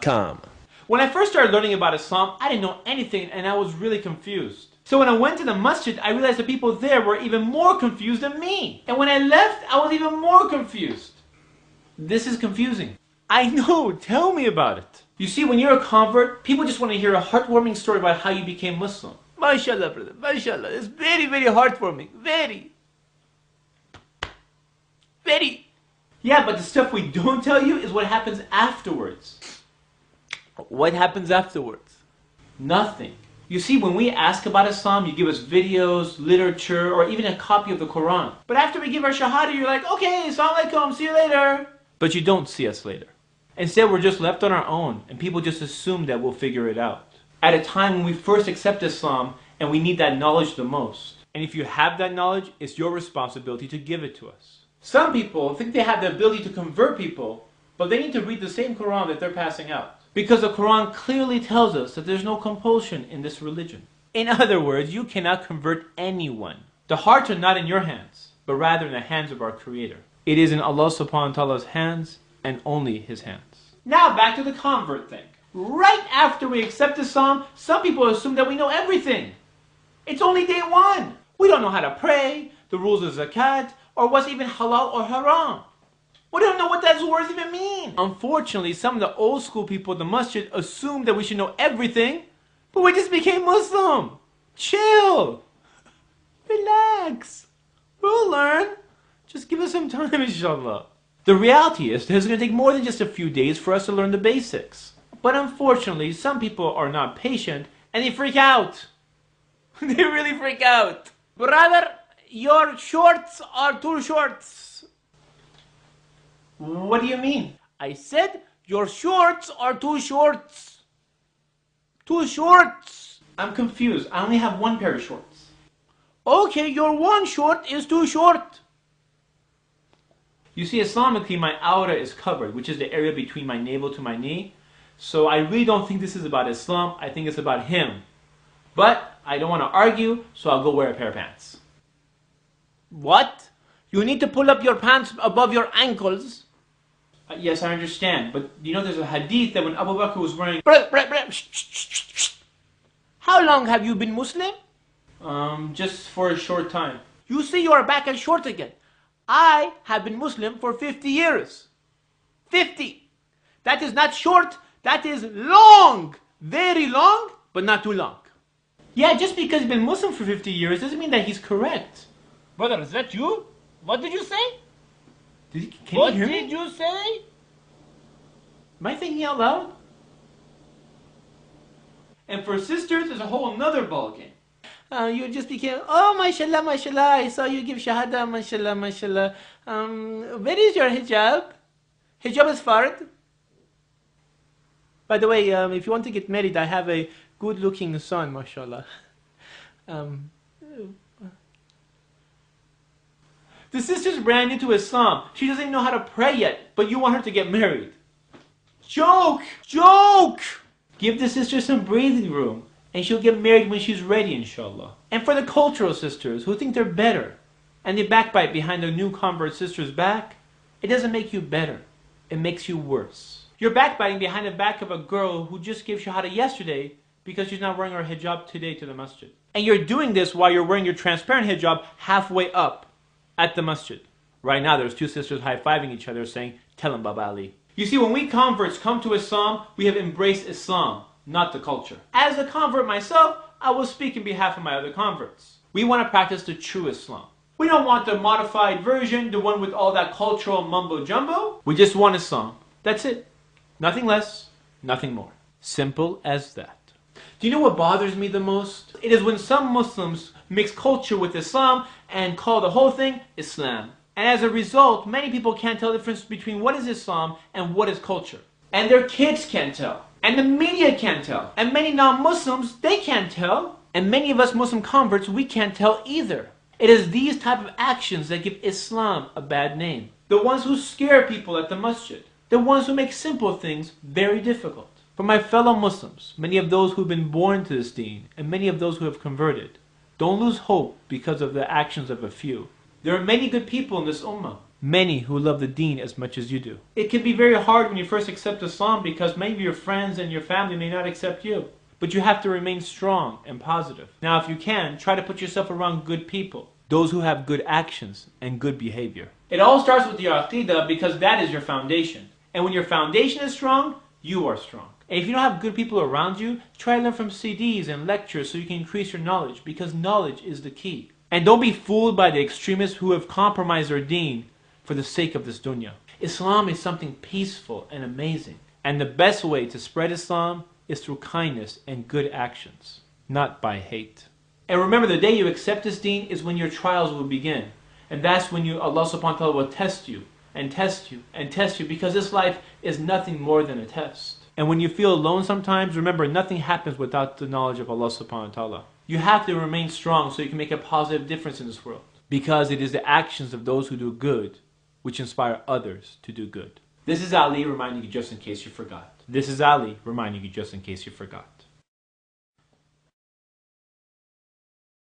com. When I first started learning about Islam, I didn't know anything and I was really confused. So when I went to the masjid, I realized the people there were even more confused than me. And when I left, I was even more confused. This is confusing. I know, tell me about it. You see, when you're a convert, people just want to hear a heartwarming story about how you became Muslim. MashaAllah, brother, MashaAllah. It's very, very heartwarming. Very. Very. Yeah, but the stuff we don't tell you is what happens afterwards. What happens afterwards? Nothing. You see, when we ask about Islam, you give us videos, literature, or even a copy of the Quran. But after we give our shahada, you're like, okay, assalamu alaikum, see you later. But you don't see us later. Instead, we're just left on our own, and people just assume that we'll figure it out. At a time when we first accept Islam, and we need that knowledge the most. And if you have that knowledge, it's your responsibility to give it to us. Some people think they have the ability to convert people, but they need to read the same Quran that they're passing out. Because the Quran clearly tells us that there's no compulsion in this religion. In other words, you cannot convert anyone. The hearts are not in your hands, but rather in the hands of our Creator. It is in Allah subhanahu wa ta'ala's hands, and only His hands. Now back to the convert thing. Right after we accept Islam, some people assume that we know everything. It's only day one. We don't know how to pray, the rules of zakat, or what's even halal or haram. We don't know what those words even mean. Unfortunately, some of the old school people at the masjid assume that we should know everything, but we just became Muslim. Chill. Relax. We'll learn. Just give us some time, inshallah. The reality is that it's going to take more than just a few days for us to learn the basics. But unfortunately, some people are not patient and they freak out. They really freak out. Brother, your shorts are too short. What do you mean? I said your shorts are too short. Too short. I'm confused. I only have one pair of shorts. Okay, your one short is too short. You see, Islamically, my aura is covered, which is the area between my navel to my knee. So I really don't think this is about Islam. I think it's about him. But I don't want to argue, so I'll go wear a pair of pants. What? You need to pull up your pants above your ankles. Yes, I understand. But you know there's a hadith that when Abu Bakr was wearing... How long have you been Muslim? Just for a short time. You see you are back at short again. I have been Muslim for 50 years. 50. That is not short, that is long. Very long, but not too long. Yeah, just because he's been Muslim for 50 years doesn't mean that he's correct. Brother, is that you? What did you say? Can you hear me? What did you say? Am I thinking out loud? And for sisters, there's a whole nother ballgame. You just became, oh, mashallah, mashallah, I saw you give shahada, mashallah, mashallah. Where is your hijab? Hijab is fard. By the way, if you want to get married, I have a good-looking son, mashallah. The sister's brand new to Islam. She doesn't even know how to pray yet, but you want her to get married. Joke! Joke! Give the sister some breathing room, and she'll get married when she's ready, inshallah. And for the cultural sisters who think they're better, and they backbite behind their new convert sister's back, it doesn't make you better. It makes you worse. You're backbiting behind the back of a girl who just gave shahada yesterday because she's not wearing her hijab today to the masjid. And you're doing this while you're wearing your transparent hijab halfway up at the masjid. Right now there's two sisters high-fiving each other saying, tell him Baba Ali. You see, when we converts come to Islam, we have embraced Islam, not the culture. As a convert myself, I will speak in behalf of my other converts. We want to practice the true Islam. We don't want the modified version, the one with all that cultural mumbo-jumbo. We just want Islam. That's it. Nothing less, nothing more. Simple as that. Do you know what bothers me the most? It is when some Muslims mix culture with Islam and call the whole thing Islam. And as a result, many people can't tell the difference between what is Islam and what is culture. And their kids can't tell. And the media can't tell. And many non-Muslims, they can't tell. And many of us Muslim converts, we can't tell either. It is these type of actions that give Islam a bad name. The ones who scare people at the masjid. The ones who make simple things very difficult. For my fellow Muslims, many of those who have been born to this deen, and many of those who have converted, don't lose hope because of the actions of a few. There are many good people in this ummah. many who love the deen as much as you do. It can be very hard when you first accept Islam because maybe your friends and your family may not accept you. But you have to remain strong and positive. Now if you can, try to put yourself around good people, those who have good actions and good behavior. It all starts with your aqidah because that is your foundation. And when your foundation is strong, you are strong. And if you don't have good people around you, try to learn from CDs and lectures so you can increase your knowledge, because knowledge is the key. And don't be fooled by the extremists who have compromised their deen for the sake of this dunya. Islam is something peaceful and amazing. And the best way to spread Islam is through kindness and good actions, not by hate. And remember, the day you accept this deen is when your trials will begin. And that's when Allah subhanahu wa ta'ala will test you and test you and test you, because this life is nothing more than a test. And when you feel alone sometimes, remember, nothing happens without the knowledge of Allah subhanahu wa ta'ala. You have to remain strong so you can make a positive difference in this world, because it is the actions of those who do good which inspire others to do good. This is Ali reminding you just in case you forgot. This is Ali reminding you just in case you forgot.